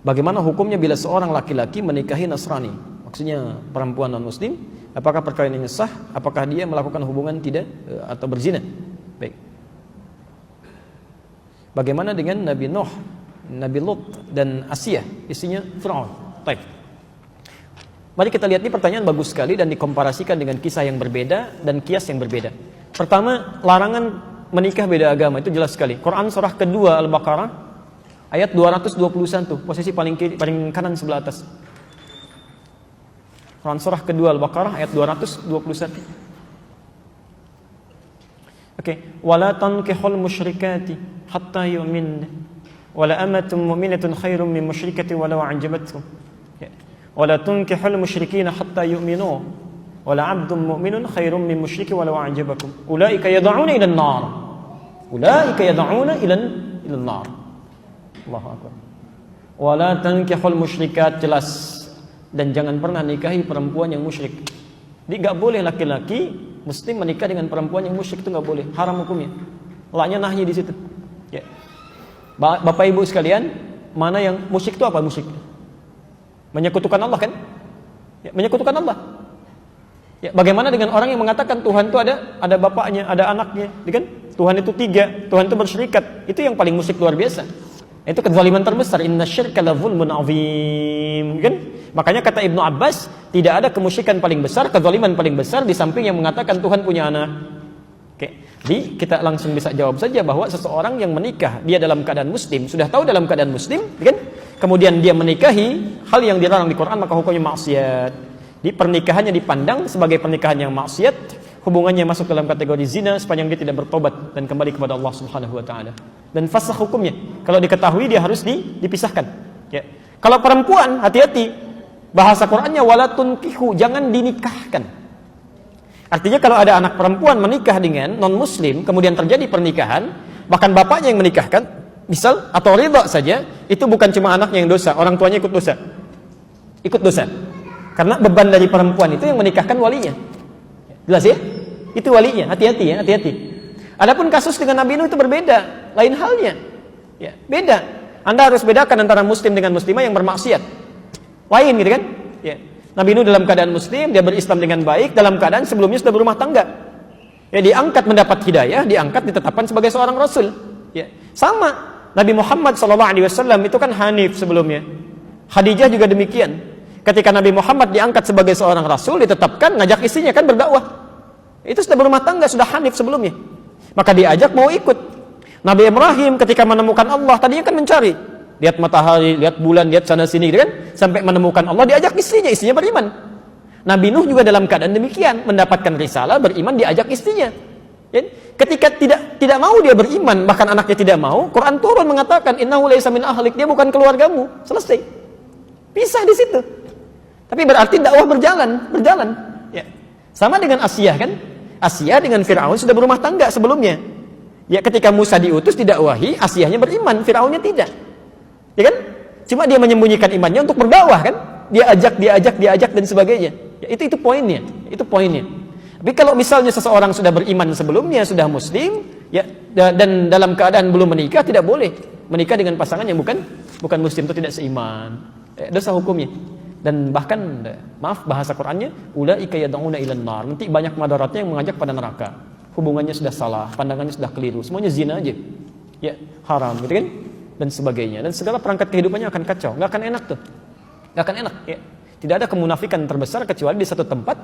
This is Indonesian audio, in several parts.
Bagaimana hukumnya bila seorang laki-laki menikahi Nasrani? Maksudnya perempuan non-muslim, apakah perkawinannya sah? Apakah dia melakukan hubungan tidak atau berzina? Baik. Bagaimana dengan Nabi Nuh, Nabi Lut dan Asiyah, istrinya Fir'aun? Baik. Mari kita lihat, ini pertanyaan bagus sekali dan dikomparasikan dengan kisah yang berbeda dan kias yang berbeda. Pertama, larangan menikah beda agama, itu jelas sekali. Quran surah kedua Al-Baqarah ayat 221, posisi paling kanan sebelah atas. Quran surah kedua Al-Baqarah ayat 221. Oke, wala tankihul musyrikati hatta yu'min wala amatun mu'minatun khairum min musyrikati walau a'jabatkum. Wala tunkihul musyrikina hatta yu'minu wala 'abdun mu'minun khairum min musyriki walau a'jabakum. Ulaika yad'una ila an-nar. Ulaika yad'una ila an-nar. Allahu akbar. Wala tankihul musyrikat, jelas, dan jangan pernah nikahi perempuan yang musyrik. Jadi enggak boleh laki-laki muslim menikah dengan perempuan yang musyrik, itu enggak boleh, haram hukumnya. Laknya nahyi di situ. Ya. Bapak Ibu sekalian, mana yang musyrik itu apa musyrik? Menyekutukan Allah kan? Ya, menyekutukan Allah. Ya, bagaimana dengan orang yang mengatakan Tuhan itu ada bapaknya, ada anaknya, kan? Tuhan itu 3, Tuhan itu bersyirikat. Itu yang paling musyrik luar biasa. Itu kezaliman terbesar. Innasyirka la dzulmun 'adzim, kan? Makanya kata Ibnu Abbas, tidak ada kemusyrikan paling besar, kezaliman paling besar di samping yang mengatakan Tuhan punya anak. Oke. Jadi kita langsung bisa jawab saja bahwa seseorang yang menikah dia dalam keadaan muslim, sudah tahu dalam keadaan muslim, kan? Kemudian dia menikahi hal yang dilarang di Quran, maka hukumnya maksiat. Di pernikahannya dipandang sebagai pernikahan yang maksiat, hubungannya masuk dalam kategori zina sepanjang dia tidak bertobat dan kembali kepada Allah Subhanahu wa taala. Dan fasakh hukumnya. Kalau diketahui dia harus dipisahkan. Ya. Kalau perempuan, hati-hati. Bahasa Qur'annya wala tunkihu, jangan dinikahkan. Artinya kalau ada anak perempuan menikah dengan non muslim, kemudian terjadi pernikahan, bahkan bapaknya yang menikahkan, misal atau ridha saja, itu bukan cuma anaknya yang dosa, orang tuanya ikut dosa. Ikut dosa. Karena beban dari perempuan itu yang menikahkan walinya. Jelas ya? Itu walinya, hati-hati ya, hati-hati. Adapun kasus dengan Nabi Nuh itu berbeda, lain halnya. Ya, beda. Anda harus bedakan antara muslim dengan muslimah yang bermaksiat. Lain gitu kan? Ya. Nabi Nuh dalam keadaan muslim, dia berislam dengan baik, dalam keadaan sebelumnya sudah berumah tangga. Ya, diangkat mendapat hidayah, diangkat ditetapkan sebagai seorang rasul. Ya. Sama, Nabi Muhammad SAW itu kan hanif sebelumnya. Khadijah juga demikian. Ketika Nabi Muhammad diangkat sebagai seorang rasul, ditetapkan, ngajak istrinya kan berdakwah. Itu sudah berumah tangga, sudah hanif sebelumnya. Maka diajak mau ikut. Nabi Ibrahim ketika menemukan Allah, tadinya kan mencari. Lihat matahari, lihat bulan, lihat sana sini gitu kan, sampai menemukan Allah, diajak istrinya beriman. Nabi Nuh juga dalam keadaan demikian, mendapatkan risalah, beriman, diajak istrinya. Ketika tidak mau dia beriman, bahkan anaknya tidak mau, Quran turun mengatakan innahu laisa min ahlik, dia bukan keluargamu. Selesai. Pisah di situ. Tapi berarti dakwah berjalan. Ya. Sama dengan Asiyah kan? Asiyah dengan Fir'aun sudah berumah tangga sebelumnya. Ya, ketika Musa diutus didakwahi, Asiyahnya beriman, Fir'aunnya tidak. Ya kan? Cuma dia menyembunyikan imannya untuk berdakwah kan? Dia ajak dan sebagainya. Ya, itu poinnya. Itu poinnya. Tapi kalau misalnya seseorang sudah beriman sebelumnya, sudah muslim, ya, dan dalam keadaan belum menikah, tidak boleh menikah dengan pasangan yang bukan muslim, itu tidak seiman. Dosa hukumnya. Dan bahkan, maaf bahasa Qur'annya, ulaika yad'una ilan nar. Nanti banyak madaratnya yang mengajak pada neraka. Hubungannya sudah salah, pandangannya sudah keliru, semuanya zina aja. Ya, haram gitu kan? Dan sebagainya. Dan segala perangkat kehidupannya akan kacau, nggak akan enak tuh. Nggak akan enak, ya. Tidak ada kemunafikan terbesar kecuali di satu tempat,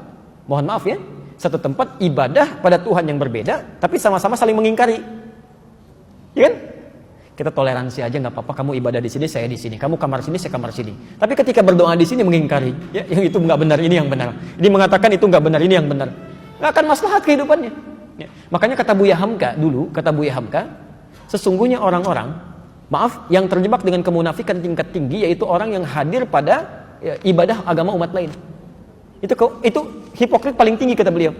mohon maaf ya, satu tempat ibadah pada Tuhan yang berbeda, tapi sama-sama saling mengingkari. Ya kan? Kita toleransi aja, nggak apa-apa, kamu ibadah di sini, saya di sini, kamu kamar sini, saya kamar sini. Tapi ketika berdoa di sini mengingkari, ya, yang itu nggak benar, ini yang benar. Ini mengatakan itu nggak benar, ini yang benar. Nggak akan maslahat kehidupannya. Ya. Makanya kata Buya Hamka dulu, sesungguhnya orang-orang, maaf, yang terjebak dengan kemunafikan tingkat tinggi, yaitu orang yang hadir pada ibadah agama umat lain. Itu hipokrit paling tinggi kata beliau.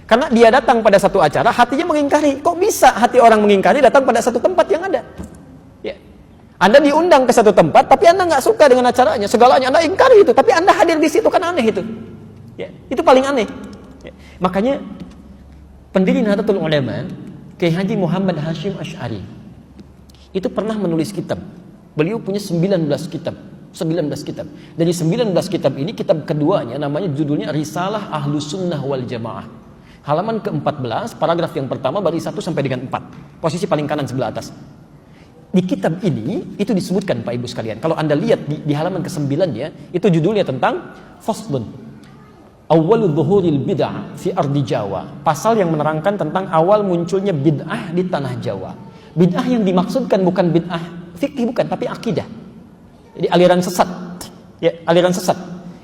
Karena dia datang pada satu acara, hatinya mengingkari. Kok bisa hati orang mengingkari datang pada satu tempat yang ada? Ya. Anda diundang ke satu tempat, tapi Anda nggak suka dengan acaranya, segalanya Anda ingkari itu, tapi Anda hadir di situ, kan aneh itu. Ya. Itu paling aneh. Ya. Makanya pendiri Nahdlatul Ulama, Kiai Haji Muhammad Hashim Asy'ari, itu pernah menulis kitab. Beliau punya 19 kitab. 19 kitab. Dari 19 kitab ini, kitab keduanya namanya judulnya Risalah Ahlus Sunnah wal Jamaah. Halaman ke-14, paragraf yang pertama bagi 1 sampai dengan 4. Posisi paling kanan sebelah atas. Di kitab ini, itu disebutkan Pak Ibu sekalian. Kalau Anda lihat di halaman ke-9 ya, itu judulnya tentang Faslun Awwalu Dhuhuril Bid'ah fi Ardi Jawa. Pasal yang menerangkan tentang awal munculnya bid'ah di tanah Jawa. Bid'ah yang dimaksudkan bukan bid'ah fikih, bukan, tapi akidah. Jadi aliran sesat. Ya, aliran sesat.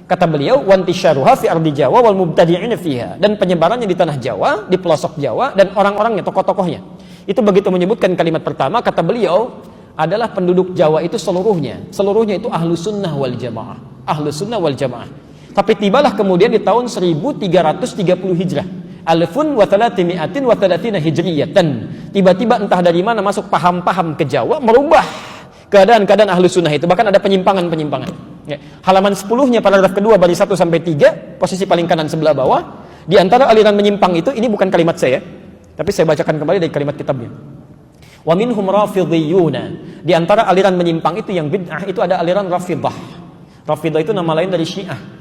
Kata beliau, "Wantisyaruha fi ardi Jawa wal mubtadi'ina fiha." Dan penyebarannya di tanah Jawa, di pelosok Jawa dan orang-orangnya, tokoh-tokohnya. Itu begitu menyebutkan kalimat pertama, kata beliau, adalah penduduk Jawa itu seluruhnya. Seluruhnya itu Ahlus Sunnah wal Jamaah. Ahlus Sunnah wal Jamaah. Tapi tibalah kemudian di tahun 1330 Hijrah. Alfun wa thalathimi'atin wa thalathina hijriyatan. Tiba-tiba entah dari mana masuk paham-paham ke Jawa, merubah keadaan-keadaan Ahlus Sunnah itu. Bahkan ada penyimpangan-penyimpangan. Ya. Halaman 10-nya paragraf kedua bari 1 sampai 3, posisi paling kanan sebelah bawah. Di antara aliran menyimpang itu, ini bukan kalimat saya, tapi saya bacakan kembali dari kalimat kitabnya. Wa minhum rafidhiyuna. Di antara aliran menyimpang itu yang bid'ah itu ada aliran Rafidah. Rafidah itu nama lain dari Syiah.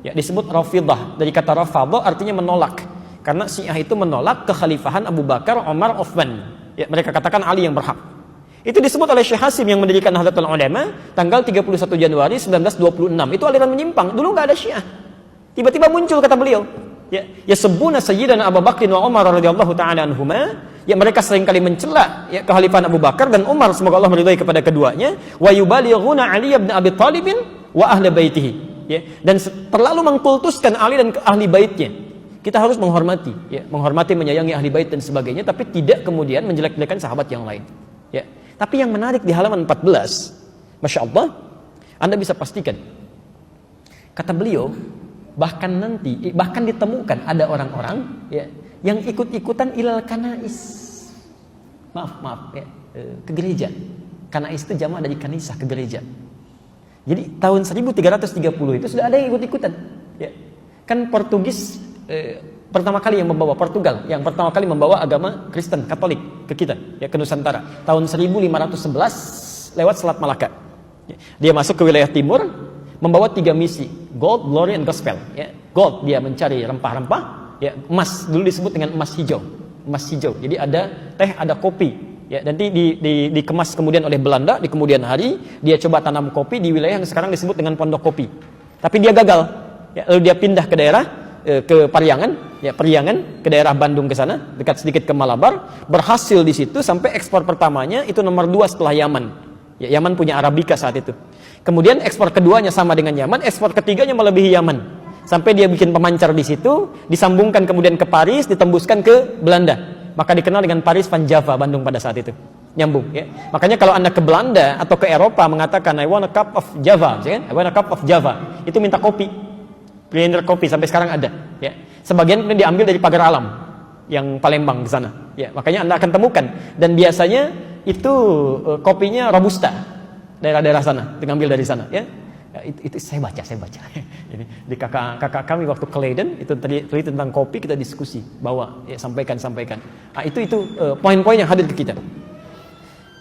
Ya, disebut Rafidah dari kata rafadha artinya menolak. Karena Syiah itu menolak kekhalifahan Abu Bakar, Umar, Uthman. Ya, mereka katakan Ali yang berhak. Itu disebut oleh Syekh Hasim yang mendirikan Nahdlatul Ulama tanggal 31 Januari 1926. Itu aliran menyimpang. Dulu nggak ada Syiah. Tiba-tiba muncul kata beliau. Ya, yasbuna sayyidana Abu Bakr wa Umar radhiyallahu ta'ala anhuma. Ya, mereka seringkali mencela ya kekhalifahan Abu Bakar dan Umar, semoga Allah meridhai kepada keduanya. Wa yubalighuna Ali bin Abi Thalib wa ahli baitihi. Ya, dan terlalu mengkultuskan Ali dan ahli baitnya. Kita harus menghormati, ya, menghormati, menyayangi ahli bait dan sebagainya, tapi tidak kemudian menjelek-jelekan sahabat yang lain. Ya. Tapi yang menarik di halaman 14, Masya Allah, Anda bisa pastikan, kata beliau, bahkan ditemukan ada orang-orang ya, yang ikut-ikutan ilal kanais. Maaf ya, ke gereja. Kanais itu jamak dari kanisah, ke gereja. Jadi tahun 1330 itu sudah ada yang ikut-ikutan. Ya. Kan Portugis pertama kali yang membawa, Portugal yang pertama kali membawa agama Kristen Katolik ke kita, ya, ke Nusantara tahun 1511 lewat Selat Malaka. Ya. Dia masuk ke wilayah timur membawa 3 misi, gold, glory, and gospel. Ya. Gold, dia mencari rempah-rempah. Ya. Emas, dulu disebut dengan emas hijau. Emas hijau. Jadi ada teh, ada kopi. Ya. Nanti dikemas kemudian oleh Belanda di kemudian hari. Dia coba tanam kopi di wilayah yang sekarang disebut dengan Pondok Kopi. Tapi dia gagal. Ya. Lalu dia pindah ke daerah ke Pariangan, ya, Periangan, ke daerah Bandung ke sana, dekat sedikit ke Malabar, berhasil di situ sampai ekspor pertamanya itu nomor 2 setelah Yaman. Ya, Yaman punya Arabica saat itu. Kemudian ekspor keduanya sama dengan Yaman, ekspor ketiganya melebihi Yaman. Sampai dia bikin pemancar di situ, disambungkan kemudian ke Paris, ditembuskan ke Belanda. Maka dikenal dengan Paris Van Java, Bandung pada saat itu. Nyambung, ya. Makanya kalau Anda ke Belanda atau ke Eropa mengatakan I want a cup of Java, ya, I want a cup of Java, itu minta kopi. Blender kopi sampai sekarang ada, ya. Sebagian kemudian diambil dari Pagar Alam yang Palembang di sana, ya. Makanya Anda akan temukan, dan biasanya itu kopinya robusta, daerah-daerah sana, diambil dari sana, ya. Ya, itu saya baca. Jadi di kakak kami waktu ke Leiden itu tadi tentang kopi, kita diskusi, bawa, ya, sampaikan. Nah, itu poin-poin yang hadir ke kita.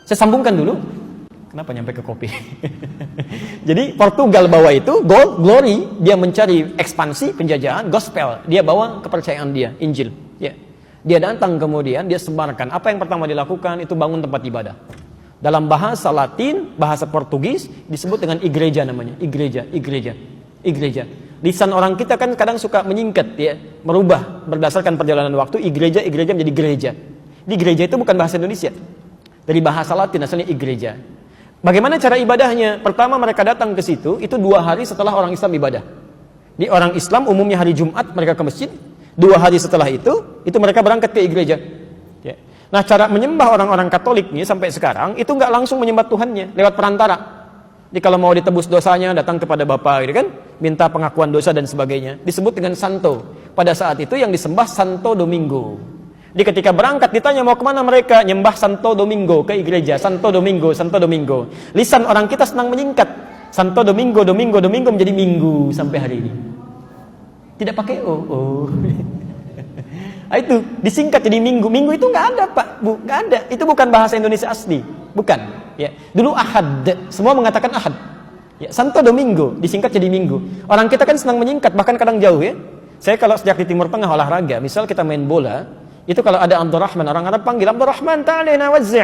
Saya sambungkan dulu. Kenapa nyampe ke kopi? Jadi Portugal bawa itu gold, glory, dia mencari ekspansi, penjajahan, gospel, dia bawa kepercayaan dia, Injil. Ya. Dia datang kemudian dia sebarkan. Apa yang pertama dilakukan itu bangun tempat ibadah. Dalam bahasa Latin, bahasa Portugis disebut dengan igreja namanya, igreja. Lisan orang kita kan kadang suka menyingkat, ya, merubah berdasarkan perjalanan waktu. Igreja menjadi gereja. Di gereja itu bukan bahasa Indonesia, dari bahasa Latin asalnya igreja. Bagaimana cara ibadahnya? Pertama mereka datang ke situ, itu 2 hari setelah orang Islam ibadah. Di orang Islam umumnya hari Jumat mereka ke masjid, 2 hari setelah itu mereka berangkat ke gereja. Ya. Nah, cara menyembah orang-orang Katolik ini sampai sekarang itu nggak langsung menyembah Tuhannya, lewat perantara. Jadi kalau mau ditebus dosanya datang kepada Bapa, gitu kan, minta pengakuan dosa dan sebagainya. Disebut dengan Santo. Pada saat itu yang disembah Santo Domingo. Jadi ketika berangkat ditanya mau kemana mereka, nyembah Santo Domingo, ke gereja, Santo Domingo. Lisan orang kita senang menyingkat, Santo Domingo menjadi Minggu sampai hari ini. Tidak pakai O. Itu disingkat jadi Minggu. Minggu itu nggak ada, Pak, Bu, nggak ada. Itu bukan bahasa Indonesia asli, bukan. Ya, dulu Ahad, semua mengatakan Ahad. Ya, Santo Domingo disingkat jadi Minggu. Orang kita kan senang menyingkat, bahkan kadang jauh ya. Saya kalau sejak di Timur Tengah olahraga, misal kita main bola, itu kalau ada Abdurrahman, orang Arab panggil Abdurrahman, ta'alina wazzi'.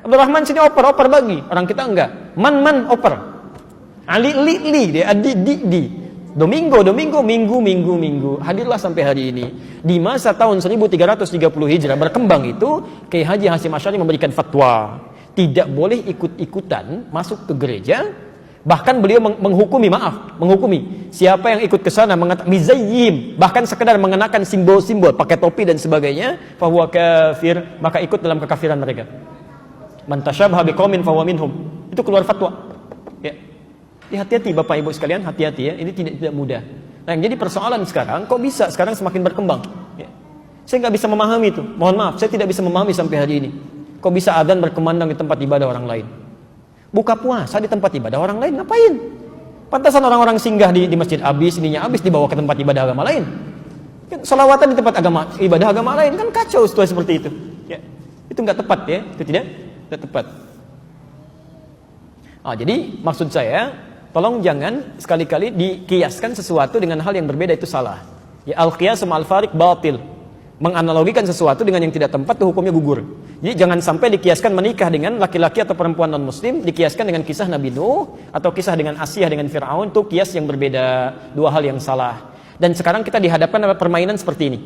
Abdurrahman sini oper bagi. Orang kita enggak. Man oper. Ali li dia di. Domingo, minggu. Hadirlah sampai hari ini. Di masa tahun 1330 Hijrah berkembang itu, Kiai Haji Hasyim Asy'ari memberikan fatwa, tidak boleh ikut-ikutan masuk ke gereja. Bahkan beliau menghukumi siapa yang ikut ke sana mizayyim, bahkan sekedar mengenakan simbol-simbol, pakai topi dan sebagainya, fahuwa kafir, maka ikut dalam kekafiran mereka. Man tasyabaha biqaumin fahuwa minhum. Itu keluar fatwa. Ya. Hati-hati Bapak Ibu sekalian, hati-hati ya. Ini tidak mudah. Nah, yang jadi persoalan sekarang, kok bisa sekarang semakin berkembang? Ya. Saya nggak bisa memahami itu. Mohon maaf, saya tidak bisa memahami sampai hari ini. Kok bisa adzan berkumandang di tempat ibadah orang lain? Buka puasa di tempat ibadah orang lain, ngapain? Pantasan orang-orang singgah di masjid habis, ininya habis, dibawa ke tempat ibadah agama lain. Salawatan di tempat ibadah agama lain, kan kacau situasi seperti itu. Ya. Itu nggak tepat ya, itu tidak tepat. Jadi maksud saya, tolong jangan sekali-kali dikiaskan sesuatu dengan hal yang berbeda, itu salah. Ya, al-qiyas ma'al fariq batil. Menganalogikan sesuatu dengan yang tidak tempat itu hukumnya gugur. Jadi jangan sampai dikiaskan menikah dengan laki-laki atau perempuan non muslim, dikiaskan dengan kisah Nabi Nuh atau kisah dengan Asyah dengan Fir'aun, itu kias yang berbeda, dua hal yang salah. Dan sekarang kita dihadapkan dengan permainan seperti ini.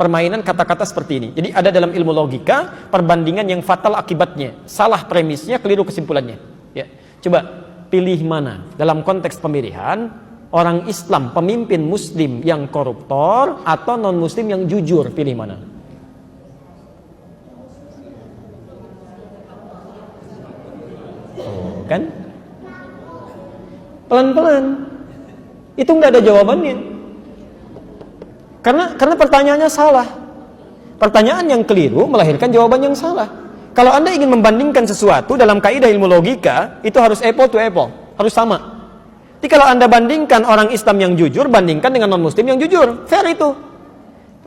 Permainan kata-kata seperti ini. Jadi ada dalam ilmu logika perbandingan yang fatal akibatnya, salah premisnya, keliru kesimpulannya. Ya. Coba pilih mana dalam konteks pemilihan, orang Islam, pemimpin muslim yang koruptor atau non muslim yang jujur, pilih mana? Kan? Pelan-pelan. Itu nggak ada jawabannya. Karena pertanyaannya salah. Pertanyaan yang keliru melahirkan jawaban yang salah. Kalau Anda ingin membandingkan sesuatu dalam kaidah ilmu logika, itu harus apple to apple, harus sama. Jadi kalau Anda bandingkan orang Islam yang jujur, bandingkan dengan non-muslim yang jujur. Fair itu.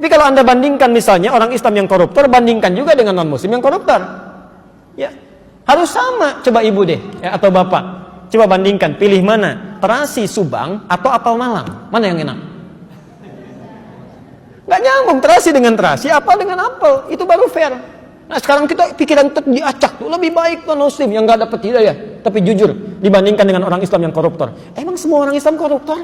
Tapi kalau Anda bandingkan misalnya orang Islam yang koruptor, bandingkan juga dengan non-muslim yang koruptor. Ya, harus sama. Coba ibu deh, ya, atau bapak. Coba bandingkan, pilih mana? Terasi Subang atau apel Malang? Mana yang enak? Gak nyambung, terasi dengan terasi, apel dengan apel. Itu baru fair. Nah sekarang kita pikiran diacak tuh, lebih baik non-muslim yang gak dapat hidayah tapi jujur dibandingkan dengan orang Islam yang koruptor. Emang semua orang Islam koruptor?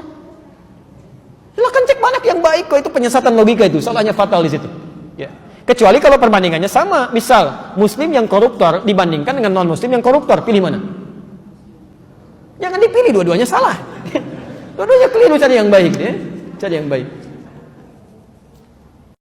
Silahkan cek banyak yang baik kok, itu penyesatan logika, itu salahnya fatal di situ. Ya. Kecuali kalau perbandingannya sama, misal muslim yang koruptor dibandingkan dengan non-muslim yang koruptor, pilih mana? Jangan dipilih, dua-duanya salah. Dua-duanya keliru, cari yang baik ya. Cari yang baik.